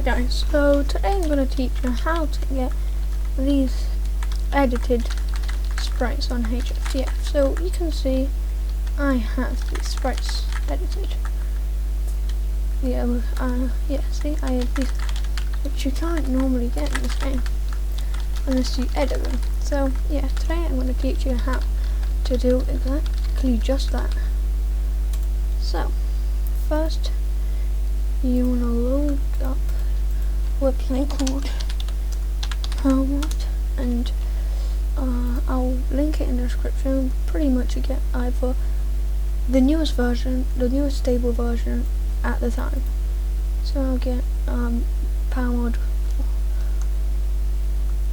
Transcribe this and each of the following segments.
Alright guys, so today I'm going to teach you how to get these edited sprites on HFTF. So you can see I have these sprites edited. See, I have these, which you can't normally get in this game unless you edit them. So yeah, today I'm going to teach you how to do exactly just that. So first, you want to load up a website called Palmod, and I'll link it in the description. Pretty much you get either the newest version, the newest stable version at the time. So I'll get Palmod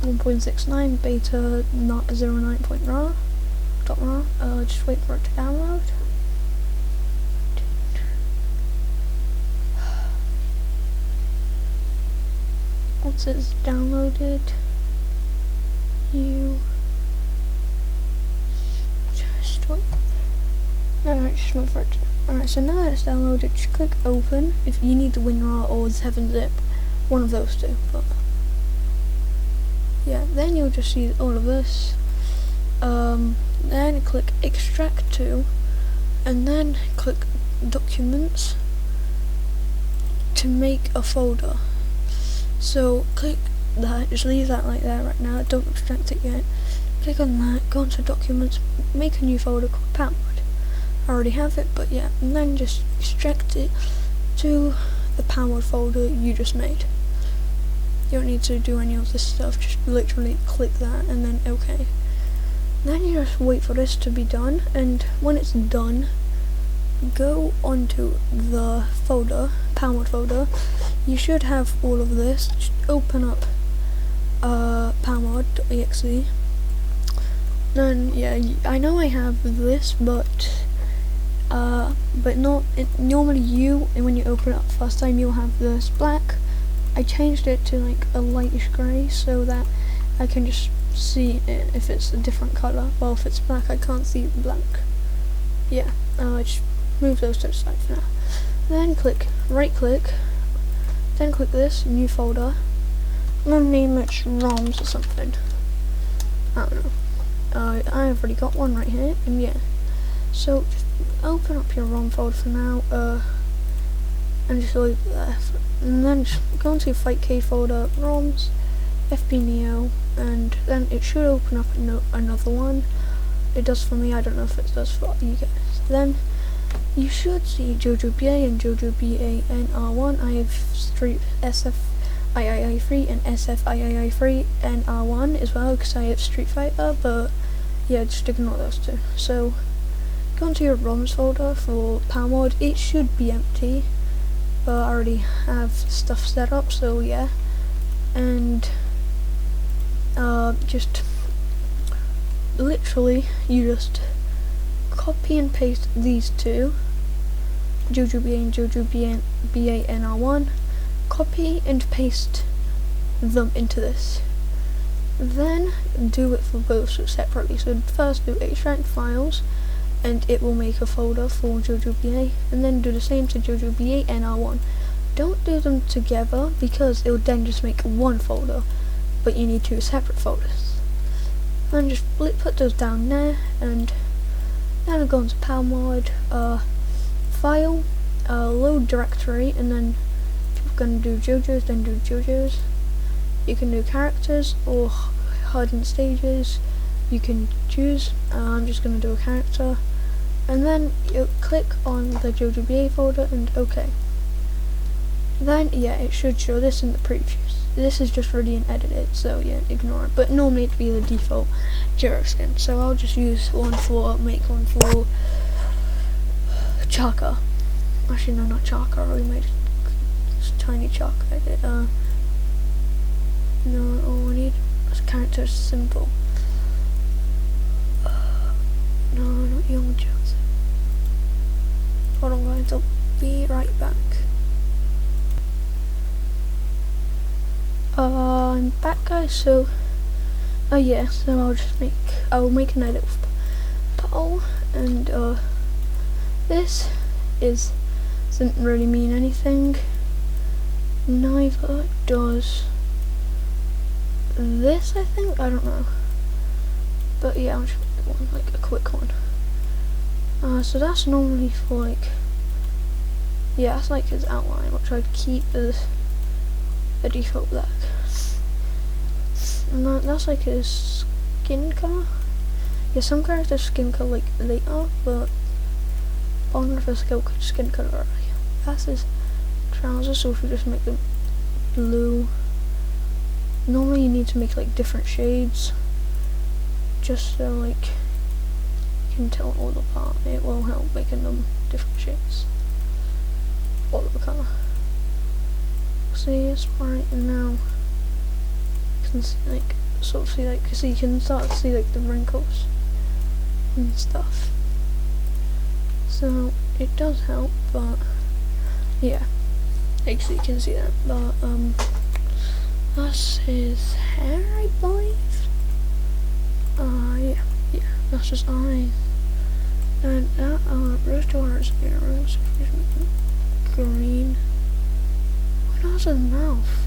1.69 beta not 09.raw. Just wait for it to download. Once it's downloaded, you just wait. Alright, just wait for it. Alright, so now that it's downloaded, just click open if you need the WinRAR or the 7-zip, one of those two. But yeah, then you'll just see all of this. Then click extract to, and then click documents to make a folder. So click that, just leave that like that right now, don't extract it yet. Click on that, go into documents, make a new folder called Palmod. I already have it, but yeah, and then just extract it to the Palmod folder you just made. You don't need to do any of this stuff, just literally click that and then OK. Then you just wait for this to be done, and when it's done, go onto the folder, Palmod folder. You should have all of this. Just open up palmod.exe. Then yeah, I know I have this, but not normally when you open it up first time you'll have this black. I changed it to like a lightish grey so that I can just see it if it's a different colour. Well, if it's black I can't see the black. Yeah, just move those to the side for now. Then right click, then click this new folder. I'm gonna name it ROMs or something. I don't know. I've already got one right here, and yeah. So just open up your ROM folder for now, and just leave it there. And then just go into your FightK folder, ROMs, FP Neo, and then it should open up another one. It does for me. I don't know if it does for you guys. Then you should see JoJo BA and JoJo BA NR1. I have Street SFIII3 and SFIII3 NR1 as well because I have Street Fighter, but yeah, just ignore those two. So go into your ROMs folder for Palmod. It should be empty, but I already have stuff set up, so yeah. And just literally you just copy and paste these two, JoJo BA and JoJo BA NR1, copy and paste them into this. Then do it for both separately. So first do extract files, and it will make a folder for JoJo BA, and then do the same to JoJo BA NR1. Don't do them together because it will then just make one folder, but you need two separate folders. And just put those down there, and then go into Palmod, file, load directory, and then if you're going to do JoJo's, then do JoJo's. You can do characters or hardened stages, you can choose. I'm just going to do a character, and then you click on the JoJo BA folder and OK. Then yeah, it should show this in the previews. This is just already edited, so yeah, ignore it. But normally it'd be the default Jiro skin, so I'll just use make one for Chaka. Actually no, not Chaka, I already made a tiny Chaka edit. No, all I need is character symbol. No, not Young Jones. Hold on guys, I'll be right back. I'm back guys, so yeah, so I'll make an edit with Paul, and this doesn't really mean anything, neither does this, I think. I don't know. But yeah, I'll just make one, like a quick one. So that's normally for like, yeah, that's like his outline, which I'd keep as a default black. And that's like his skin color. Yeah, some characters skin color like later, but on for skin color early. That's his trousers, so if you just make them blue. Normally you need to make like different shades, just so like you can tell all apart. It will help making them different shades. All of the color. See, it's right now. You can see, like, sort of see, like, so you can start to see like the wrinkles and stuff. So it does help, but yeah, actually you can see that. But that's his hair, I believe. Yeah, that's his eyes. And that rest of ours arrows. Green. What else is his mouth?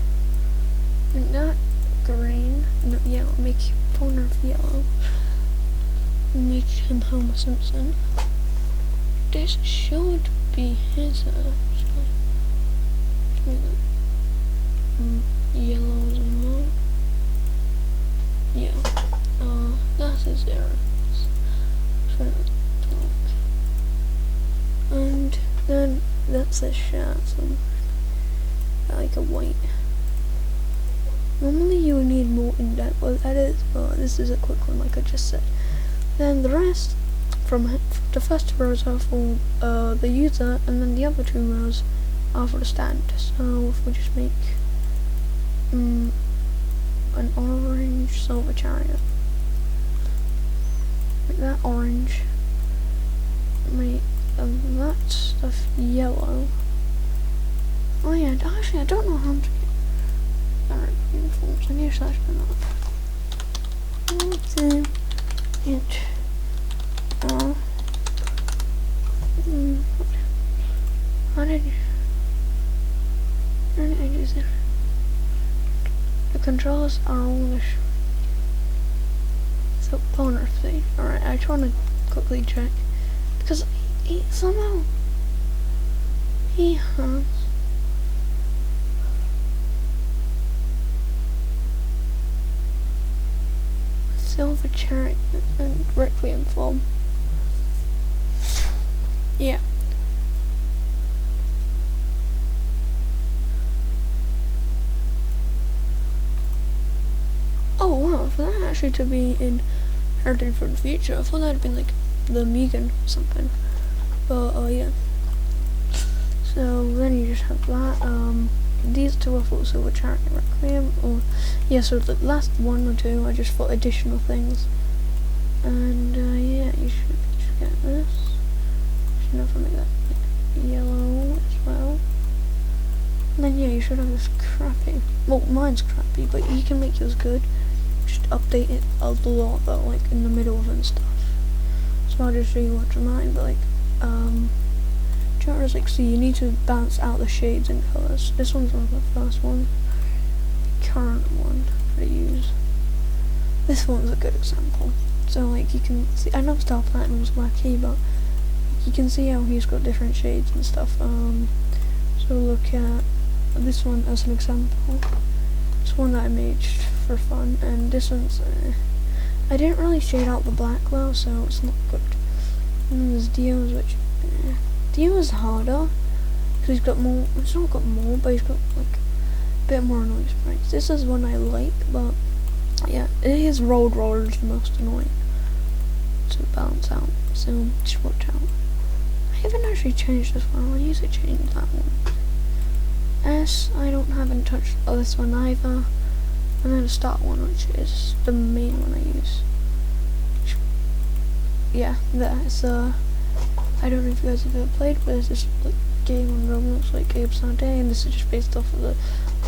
Not green. No, yellow. Make corner of yellow. Make him Homer Simpson. This should be his actually. Yellow as well. Yeah. That's his arrows. And then that's his shirt. So like a white. Normally you would need more indent, well that is, but this is a quick one like I just said. Then the rest from the first 2 rows are for the user, and then the other 2 rows are for the stand. So if we just make an orange silver chariot, make that orange, make that stuff yellow. Oh yeah, actually I don't know how to get direct uniforms. I need to search them up. How did I do this? The controls are all so corner thing. Alright, I try to quickly check because he somehow he has silver chariot and requiem form. Yeah. Oh wow, for that actually to be in Heritage for the Future, I thought that'd been like the Megan or something. But yeah. So then you just have that. These 2 are for silver chariot and requiem, or yeah. So the last 1 or 2 are just for additional things. And yeah, you should just get this. Should never make that like yellow as well. And then yeah, you should have this crappy. Well, mine's crappy, but you can make yours good. Just update it a lot though, like in the middle of and stuff. So I'll just show you what's mine, but like like, see, you need to balance out the shades and colours. This one's one of the first one. The current one that I use. This one's a good example. So like you can see, I know Star Platinum's wacky, but you can see how he's got different shades and stuff. So look at this one as an example. It's one that I made just for fun, and this one's I didn't really shade out the black though, so it's not good. And then there's Dio's, which Dio is harder because he's got more. It's not got more, but he's got like a bit more annoying sprites. This is one I like, but yeah, his road roller is the most annoying to balance out. So just watch out. I haven't actually changed this one. I'll usually change that one. S, I haven't touched this one either. And then the start one, which is the main one I use. Yeah, that's I don't know if you guys have ever played, but there's this like, game on Roblox like Abe Sante, and this is just based off of the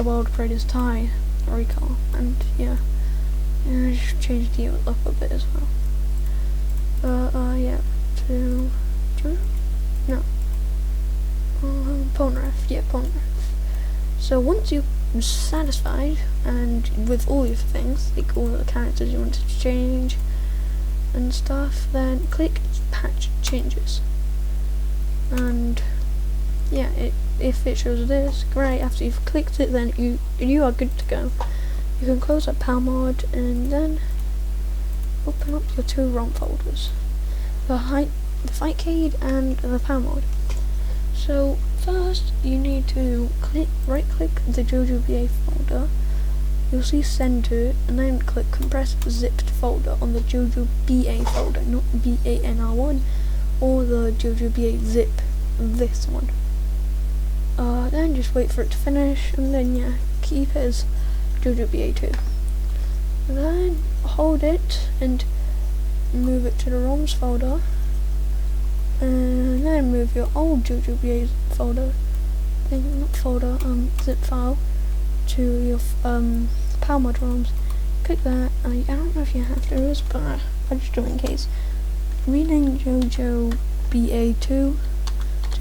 world greatest tie recall. And yeah, and I just changed the up a bit as well. Yeah, no, Polnareff, yeah, Polnareff. So once you're satisfied and with all your things, like all the characters you wanted to change and stuff, then click patch changes. And yeah, if it shows this, great. After you've clicked it, then you are good to go. You can close up Palmod and then open up your two ROM folders, the Fightcade and the Palmod. So first you need to right click the JoJo BA folder. You'll see send to, and then click compress zipped folder on the JoJo BA folder, not BANR1 or the JoJo BA zip, this one. Then just wait for it to finish, and then yeah, keep it as JoJo BA2. Then hold it and move it to the ROMs folder, and then move your old JoJo BA folder, zip file to your Palmod ROMs. Click that. I don't know if you have to do this, but I'll just do it in case. Rename JoJo BA2 to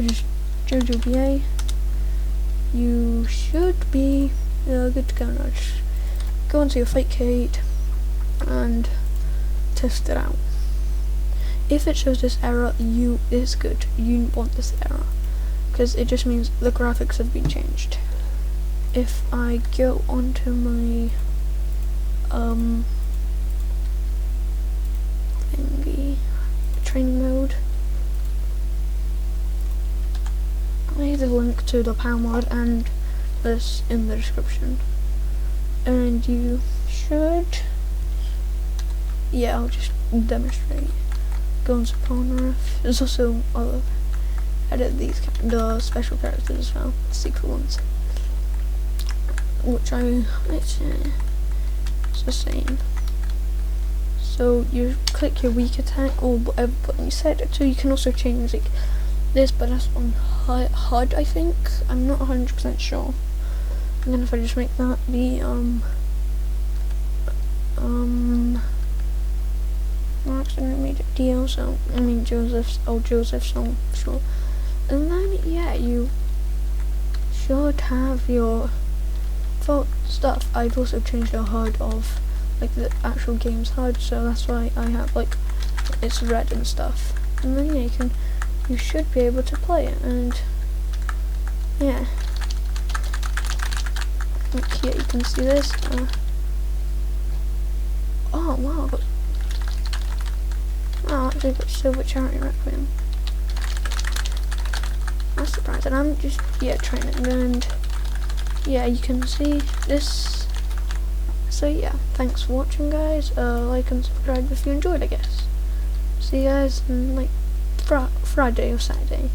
just JoJo BA. You should be good to go now. Just go onto your Fightcade and test it out. If it shows this error, it's good. You want this error because it just means the graphics have been changed. If I go onto my thingy, training mode, I leave the link to the Palmod and this in the description, and you should, yeah, I'll just demonstrate. Go on to Palmod. There's also other edit the special characters as well, the secret ones, which it's the same. So you click your weak attack or whatever button you set it to. You can also change like this, but that's on HUD, I think. I'm not 100% sure. And then if I just make that the I accidentally made it DL, so I mean Joseph's, so I'm sure. And then yeah, you should have your default stuff. I've also changed the HUD of like the actual game's HUD, so that's why I have like it's red and stuff. And then yeah, you should be able to play it, and yeah. Like here you can see this. Oh wow, actually got Silver Charity Requiem. I'm surprised, and I'm just training, and yeah, you can see this. So yeah, thanks for watching, guys. Like and subscribe if you enjoyed, I guess. See you guys in like Friday or Saturday.